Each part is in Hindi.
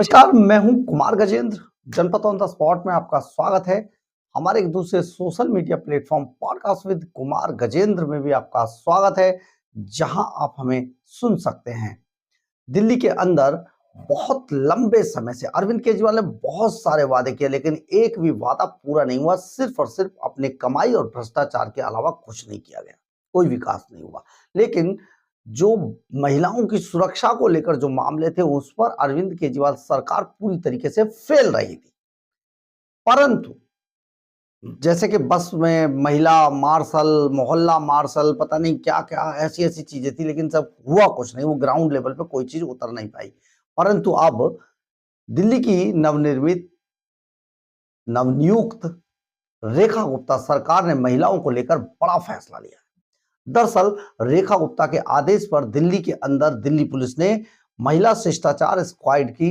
नमस्कार, मैं हूं कुमार गजेंद्र। जनपद ऑन द स्पॉट में आपका स्वागत है। हमारे एक दूसरे social media platform podcast with Kumar Gajendra में भी आपका स्वागत है, जहां आप हमें सुन सकते हैं। दिल्ली के अंदर बहुत लंबे समय से अरविंद केजरीवाल ने बहुत सारे वादे किए, लेकिन एक भी वादा पूरा नहीं हुआ। सिर्फ और सिर्फ अपने कमाई और भ्रष्टाचार के अलावा कुछ नहीं किया गया, कोई विकास नहीं हुआ। लेकिन जो महिलाओं की सुरक्षा को लेकर जो मामले थे, उस पर अरविंद केजरीवाल सरकार पूरी तरीके से फेल रही थी। परंतु जैसे कि बस में महिला मार्शल, मोहल्ला मार्शल, पता नहीं क्या क्या ऐसी ऐसी चीजें थी, लेकिन सब हुआ कुछ नहीं। वो ग्राउंड लेवल पे कोई चीज उतर नहीं पाई। परंतु अब दिल्ली की नवनियुक्त रेखा गुप्ता सरकार ने महिलाओं को लेकर बड़ा फैसला लिया। दरअसल रेखा गुप्ता के आदेश पर दिल्ली के अंदर दिल्ली पुलिस ने महिला शिष्टाचार स्क्वाड की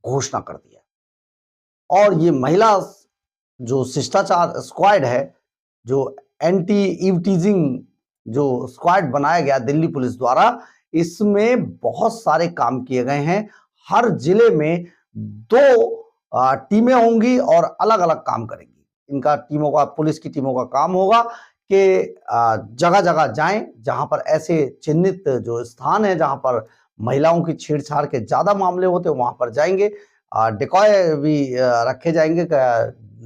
घोषणा कर दी है। और ये महिला जो शिष्टाचार स्क्वाड है, जो एंटी ईवटीजिंग जो स्क्वाड बनाया गया दिल्ली पुलिस द्वारा, इसमें बहुत सारे काम किए गए हैं। हर जिले में 2 टीमें होंगी और अलग अलग काम करेंगी। इनका टीमों का, पुलिस की टीमों का काम होगा कि जगह जगह जाएं, जहां पर ऐसे चिन्हित जो स्थान है जहां पर महिलाओं की छेड़छाड़ के ज्यादा मामले होते हैं, वहां पर जाएंगे। डिकॉय भी रखे जाएंगे,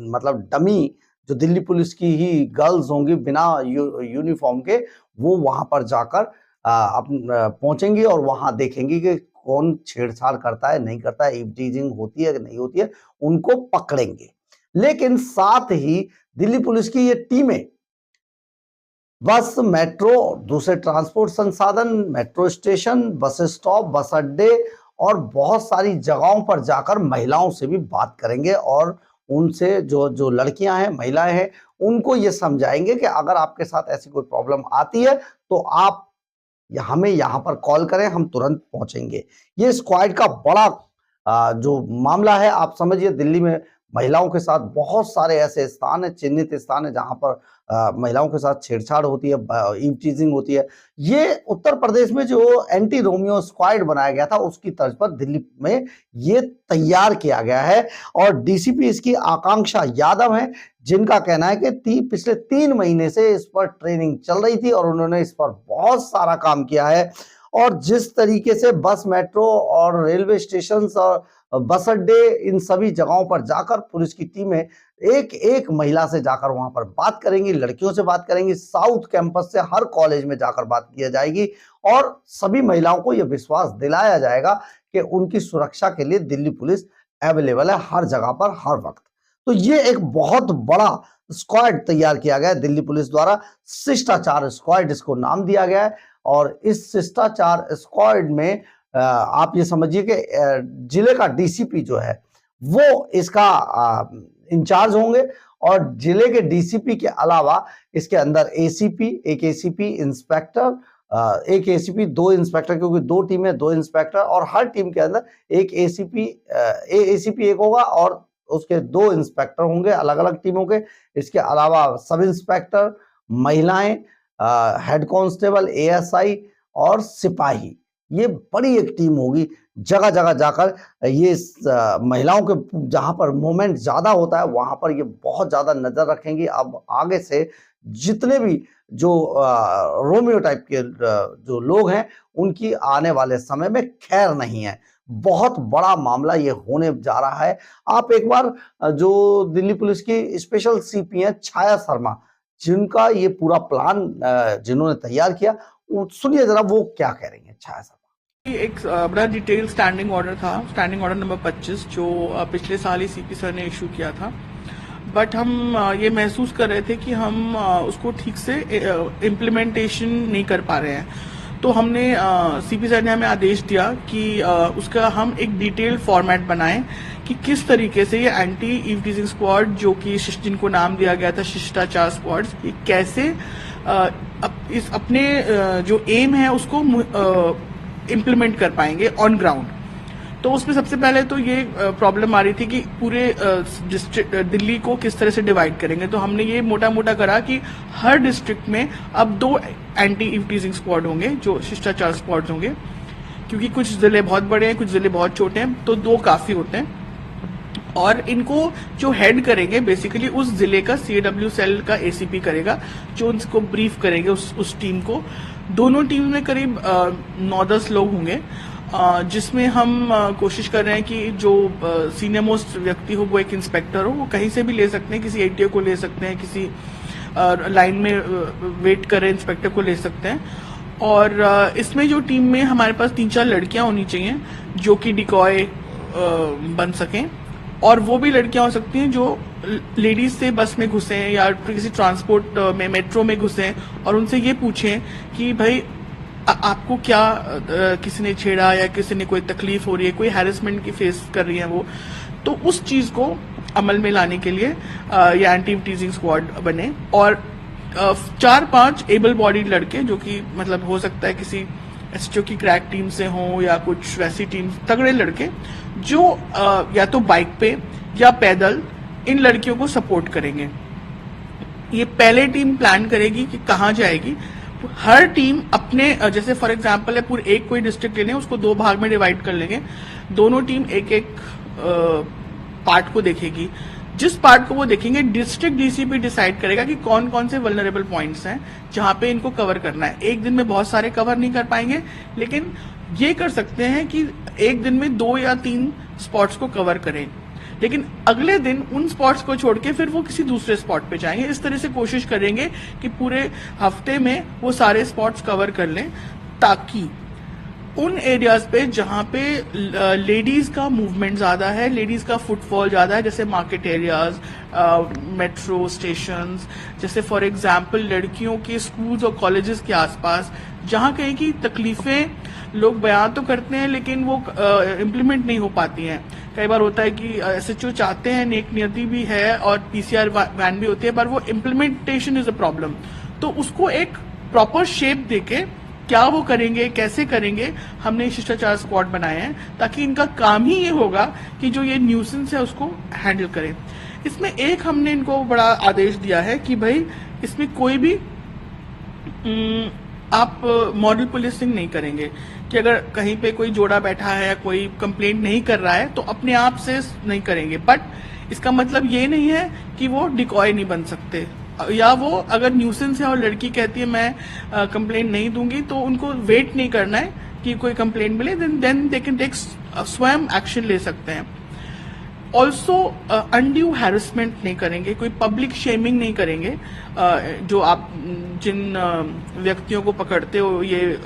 मतलब डमी जो दिल्ली पुलिस की ही गर्ल्स होंगी बिना यूनिफॉर्म के, वो वहां पर जाकर पहुंचेंगी और वहां देखेंगी कि कौन छेड़छाड़ करता है, नहीं करता है, ईवटीजिंग होती है कि नहीं होती है, उनको पकड़ेंगे। लेकिन साथ ही दिल्ली पुलिस की ये टीमें बस, मेट्रो, दूसरे ट्रांसपोर्ट संसाधन, मेट्रो स्टेशन, बस स्टॉप, बस अड्डे और बहुत सारी जगहों पर जाकर महिलाओं से भी बात करेंगे और उनसे जो जो लड़कियां हैं, महिलाएं हैं, उनको ये समझाएंगे कि अगर आपके साथ ऐसी कोई प्रॉब्लम आती है तो आप हमें यहाँ पर कॉल करें, हम तुरंत पहुंचेंगे। ये स्क्वाड का बड़ा जो मामला है, आप समझिए दिल्ली में महिलाओं के साथ बहुत सारे ऐसे स्थान है, चिन्हित स्थान है, जहां पर महिलाओं के साथ छेड़छाड़ होती है, ईवटीजिंग होती है। ये उत्तर प्रदेश में जो एंटी रोमियो स्क्वाड बनाया गया था, उसकी तर्ज पर दिल्ली में ये तैयार किया गया है। और डीसीपी इसकी आकांक्षा यादव है, जिनका कहना है कि पिछले 3 महीने से इस पर ट्रेनिंग चल रही थी और उन्होंने इस पर बहुत सारा काम किया है। और जिस तरीके से बस, मेट्रो और रेलवे स्टेशन और बस अड्डे, इन सभी जगहों पर जाकर पुलिस की टीमें एक एक महिला से जाकर वहां पर बात करेंगी, लड़कियों से बात करेंगी। साउथ कैंपस से हर कॉलेज में जाकर बात की जाएगी और सभी महिलाओं को यह विश्वास दिलाया जाएगा कि उनकी सुरक्षा के लिए दिल्ली पुलिस अवेलेबल है हर जगह पर, हर वक्त। तो ये एक बहुत बड़ा स्क्वाड तैयार किया गया है दिल्ली पुलिस द्वारा, शिष्टाचार स्क्वाड इसको नाम दिया गया है। और इस शिष्टाचार स्क्वाड में आप ये समझिए कि जिले का डीसीपी जो है वो इसका इंचार्ज होंगे। और जिले के डीसीपी के अलावा इसके अंदर एसीपी, एक एसीपी, इंस्पेक्टर, एक एसीपी, 2 इंस्पेक्टर, क्योंकि 2 टीमें, 2 इंस्पेक्टर, और हर टीम के अंदर एक एसीपी एक होगा और उसके 2 इंस्पेक्टर होंगे अलग अलग टीमों के। इसके अलावा सब इंस्पेक्टर, महिलाएं, हेड कांस्टेबल, एएसआई और सिपाही, ये बड़ी एक टीम होगी। जगह जगह जाकर ये महिलाओं के जहां पर मूवमेंट ज्यादा होता है, वहां पर ये बहुत ज्यादा नजर रखेंगी। अब आगे से जितने भी जो रोमियो टाइप के जो लोग हैं, उनकी आने वाले समय में खैर नहीं है। बहुत बड़ा मामला ये होने जा रहा है। आप एक बार जो दिल्ली पुलिस की स्पेशल सीपी है छाया शर्मा, जिनका ये पूरा प्लान जिन्होंने तैयार किया, सुनिए जरा वो क्या कह रही है छाया शर्मा। एक बड़ा डिटेल स्टैंडिंग ऑर्डर था, स्टैंडिंग ऑर्डर नंबर 25, जो पिछले साल ही सीपी सर ने इशू किया था। बट हम ये महसूस कर रहे थे कि हम उसको ठीक से इम्प्लीमेंटेशन नहीं कर पा रहे हैं। तो हमने सीपी सर ने हमें आदेश दिया कि उसका हम एक डिटेल्ड फॉर्मेट बनाएं कि किस तरीके से ये एंटी ईवटीजिंग स्क्वाड, जो कि जिनको नाम दिया गया था शिष्टाचार स्क्वाड, ये कैसे इस अपने जो एम है उसको इम्प्लीमेंट कर पाएंगे ऑन ग्राउंड। तो उसमें सबसे पहले तो ये प्रॉब्लम आ रही थी कि पूरे दिल्ली को किस तरह से डिवाइड करेंगे। तो हमने ये मोटा मोटा करा कि हर डिस्ट्रिक्ट में अब 2 एंटी ईवटीजिंग स्क्वाड होंगे, जो शिष्टाचार स्क्वाड्स होंगे, क्योंकि कुछ जिले बहुत बड़े हैं, कुछ जिले बहुत छोटे हैं, तो 2 काफी होते हैं। और इनको जो हेड करेंगे बेसिकली उस जिले का CAW सेल का ACP करेगा, जो उनको ब्रीफ करेंगे उस टीम को। दोनों टीम में करीब 9-10 लोग होंगे, जिसमें हम कोशिश कर रहे हैं कि जो सीनियर मोस्ट व्यक्ति हो वो एक इंस्पेक्टर हो, वो कहीं से भी ले सकते हैं, किसी ATO को ले सकते हैं, किसी लाइन में वेट कर रहे इंस्पेक्टर को ले सकते हैं। और इसमें जो टीम में हमारे पास 3-4 लड़कियां होनी चाहिए जो कि डिकॉय बन सकें, और वो भी लड़कियां हो सकती हैं जो लेडीज से बस में घुसे या किसी ट्रांसपोर्ट में, मेट्रो में घुसे और उनसे ये पूछें कि भाई आपको क्या किसी ने छेड़ा या किसी ने कोई तकलीफ हो रही है, कोई हैरेसमेंट की फेस कर रही है वो, तो उस चीज को अमल में लाने के लिए ये एंटी टीजिंग स्क्वाड बने। और 4-5 एबल बॉडीड लड़के जो कि मतलब हो सकता है किसी SHO की क्रैक टीम से हो या कुछ वैसी टीम, तगड़े लड़के जो या तो बाइक पे या पैदल इन लड़कियों को सपोर्ट करेंगे। ये पहले टीम प्लान करेगी कि कहाँ जाएगी। हर टीम अपने, जैसे फॉर एग्जांपल है पूरे एक कोई डिस्ट्रिक्ट ले लें, उसको 2 भाग में डिवाइड कर लेंगे। दोनों टीम एक पार्ट को देखेगी। जिस पार्ट को वो देखेंगे डिस्ट्रिक्ट DCP डिसाइड करेगा कि कौन कौन से वल्नरेबल पॉइंट्स हैं जहां पे इनको कवर करना है। एक दिन में बहुत सारे कवर नहीं कर पाएंगे, लेकिन ये कर सकते हैं कि एक दिन में 2 या 3 स्पॉट्स को कवर करें, लेकिन अगले दिन उन स्पॉट्स को छोड़ के फिर वो किसी दूसरे स्पॉट पे जाएंगे। इस तरह से कोशिश करेंगे कि पूरे हफ्ते में वो सारे स्पॉट्स कवर कर लें, ताकि उन एरियाज पे जहां पे लेडीज का मूवमेंट ज्यादा है, लेडीज का फुटफॉल ज्यादा है, जैसे मार्केट एरियाज, मेट्रो स्टेशंस, जैसे फॉर एग्जांपल लड़कियों के स्कूल्स और कॉलेजेस के आसपास, जहां कहीं की तकलीफें लोग बयान तो करते हैं लेकिन वो इम्प्लीमेंट नहीं हो पाती हैं। कई बार होता है कि SHO चाहते हैं, नेक नियति भी है और PCR वैन भी होती है, पर वो इम्प्लीमेंटेशन इज अ प्रॉब्लम। तो उसको एक प्रॉपर शेप देके क्या वो करेंगे, कैसे करेंगे, हमने शिष्टाचार स्क्वाड बनाए हैं, ताकि इनका काम ही ये होगा कि जो ये न्यूसेंस है उसको हैंडल करें। इसमें एक हमने इनको बड़ा आदेश दिया है कि भाई इसमें कोई भी आप मॉडल पुलिसिंग नहीं करेंगे, कि अगर कहीं पे कोई जोड़ा बैठा है या कोई कंप्लेंट नहीं कर रहा है तो अपने आप से नहीं करेंगे। बट इसका मतलब ये नहीं है कि वो डिकॉय नहीं बन सकते, या वो अगर न्यूसेंस है और लड़की कहती है मैं कंप्लेंट नहीं दूंगी, तो उनको वेट नहीं करना है कि कोई कंप्लेंट मिले, देन दे कैन टेक स्वयं एक्शन ले सकते हैं। ऑल्सो अनड्यू हैरेसमेंट नहीं करेंगे, कोई पब्लिक शेमिंग नहीं करेंगे। जो आप जिन व्यक्तियों को पकड़ते हो ये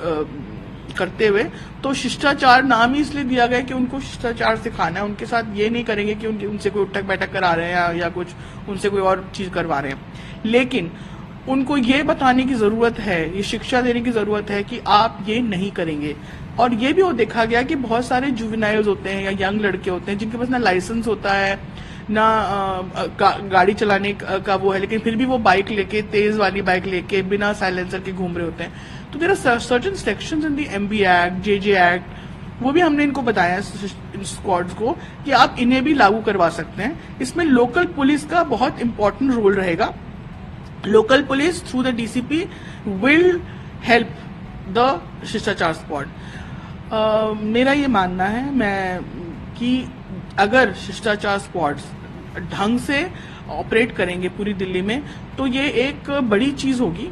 करते हुए, तो शिष्टाचार नाम ही इसलिए दिया गया कि उनको शिष्टाचार सिखाना है। उनके साथ ये नहीं करेंगे कि उनसे कोई उठक बैठक करा रहे हैं या कुछ उनसे कोई और चीज करवा रहे हैं, लेकिन उनको ये बताने की जरूरत है, ये शिक्षा देने की जरूरत है कि आप ये नहीं करेंगे। और ये भी वो देखा गया कि बहुत सारे जुवेनाइल्स होते हैं या यंग लड़के होते हैं जिनके पास ना लाइसेंस होता है ना गाड़ी चलाने का वो है, लेकिन फिर भी वो बाइक लेके, तेज वाली बाइक लेके बिना साइलेंसर के घूम रहे होते हैं। तो there are certain sections in the MB act, JJ act, वो भी हमने इनको बताया इन स्क्वाड्स को कि आप इन्हें भी लागू करवा सकते हैं। इसमें लोकल पुलिस का बहुत इंपॉर्टेंट रोल रहेगा। Local police through the DCP will help the शिष्टाचार स्क्वाड। मेरा ये मानना है कि अगर शिष्टाचार स्क्वाड्स ढंग से ऑपरेट करेंगे पूरी दिल्ली में, तो ये एक बड़ी चीज होगी।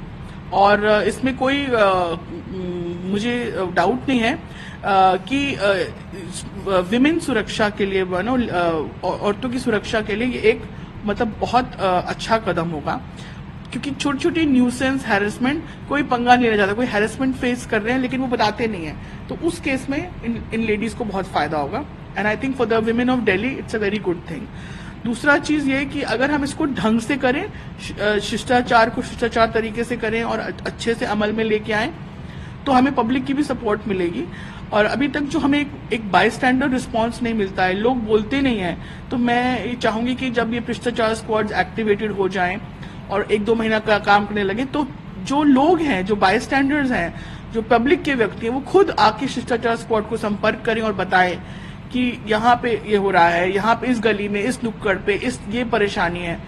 और इसमें कोई मुझे डाउट नहीं है कि विमेन सुरक्षा के लिए, औरतों की सुरक्षा के लिए ये एक मतलब बहुत अच्छा कदम होगा, क्योंकि छोटी छोटी न्यूसेंस हैरेसमेंट कोई पंगा नहीं ले जाता। कोई हैरेसमेंट फेस कर रहे हैं लेकिन वो बताते नहीं है, तो उस केस में इन लेडीज को बहुत फायदा होगा। And I think for the women of Delhi it's a very good thing. दूसरा चीज ये कि अगर हम इसको ढंग से करें, शिष्टाचार को शिष्टाचार तरीके से करें और अच्छे से अमल में लेके आए, तो हमें पब्लिक की भी सपोर्ट मिलेगी। और अभी तक जो हमें एक बाईस्टैंडर रिस्पांस नहीं मिलता है, लोग बोलते नहीं है, तो मैं ये चाहूंगी कि जब ये शिष्टाचार स्क्वाड्स एक्टिवेटेड हो जाएं और 1-2 महीना का काम करने लगे, तो जो लोग हैं, जो बाईस्टैंडर्स हैं, जो पब्लिक के व्यक्ति हैं, वो खुद आके शिष्टाचार स्क्वाड को संपर्क करें और बताएं कि यहाँ पे ये हो रहा है, यहाँ पे इस गली में, इस नुक्कड़ पे ये परेशानी है।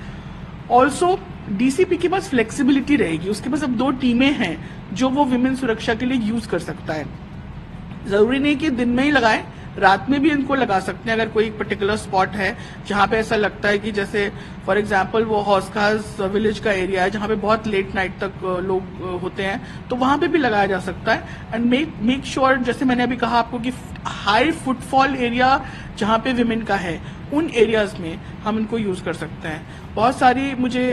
ऑल्सो DCP के पास फ्लेक्सिबिलिटी रहेगी, उसके पास अब 2 टीमें हैं जो वो विमेन सुरक्षा के लिए यूज कर सकता है। जरूरी नहीं कि दिन में ही लगाएं, रात में भी इनको लगा सकते हैं अगर कोई पर्टिकुलर स्पॉट है जहाँ पे ऐसा लगता है कि जैसे फॉर एग्जांपल वो हौसखास विलेज का एरिया है जहाँ पे बहुत लेट नाइट तक लोग होते हैं, तो वहां पे भी लगाया जा सकता है। एंड मेक श्योर, जैसे मैंने अभी कहा आपको, कि हाई फुटफॉल एरिया जहाँ पे विमेन का है उन एरियाज में हम इनको यूज कर सकते हैं। बहुत सारी मुझे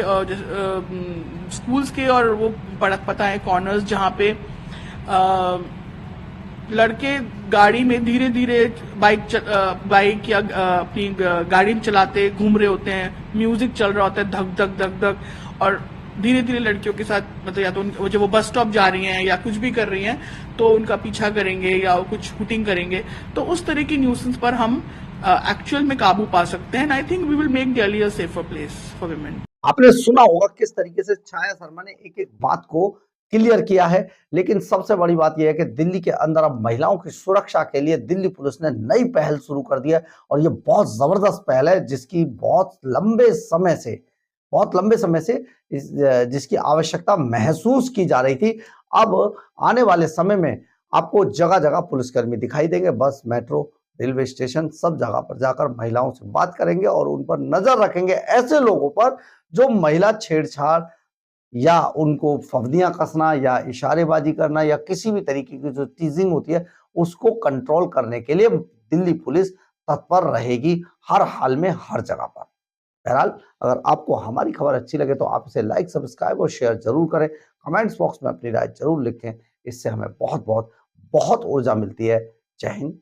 स्कूल्स के और वो पता है कॉर्नर्स जहाँ पे लड़के गाड़ी में धीरे धीरे बाइक या अपनी गाड़ी में चलाते घूम रहे होते हैं, म्यूजिक चल रहा होता है धक धक धक धक, और धीरे धीरे लड़कियों के साथ मतलब या तो जब वो बस स्टॉप जा रही हैं या कुछ भी कर रही हैं तो उनका पीछा करेंगे या कुछ शूटिंग करेंगे। तो उस तरह की न्यूसेंस पर हम एक्चुअल में काबू पा सकते हैं। I think we will make Delhi a safer place for women. आपने सुना होगा किस तरीके से छाया शर्मा ने एक एक बात को क्लियर किया है, लेकिन सबसे बड़ी बात यह है कि दिल्ली के अंदर अब महिलाओं की सुरक्षा के लिए दिल्ली पुलिस ने नई पहल शुरू कर दी है और ये बहुत जबरदस्त पहल है जिसकी बहुत लंबे समय से जिसकी आवश्यकता महसूस की जा रही थी। अब आने वाले समय में आपको जगह जगह पुलिसकर्मी दिखाई देंगे, बस, मेट्रो, रेलवे स्टेशन, सब जगह पर जाकर महिलाओं से बात करेंगे और उन पर नजर रखेंगे, ऐसे लोगों पर जो महिला छेड़छाड़ या उनको फब्तियां कसना या इशारेबाजी करना या किसी भी तरीके की जो टीजिंग होती है उसको कंट्रोल करने के लिए दिल्ली पुलिस तत्पर रहेगी, हर हाल में, हर जगह पर। बहरहाल, अगर आपको हमारी खबर अच्छी लगे तो आप इसे लाइक, सब्सक्राइब और शेयर जरूर करें। कमेंट्स बॉक्स में अपनी राय जरूर लिखें, इससे हमें बहुत बहुत बहुत ऊर्जा मिलती है। जय हिंद,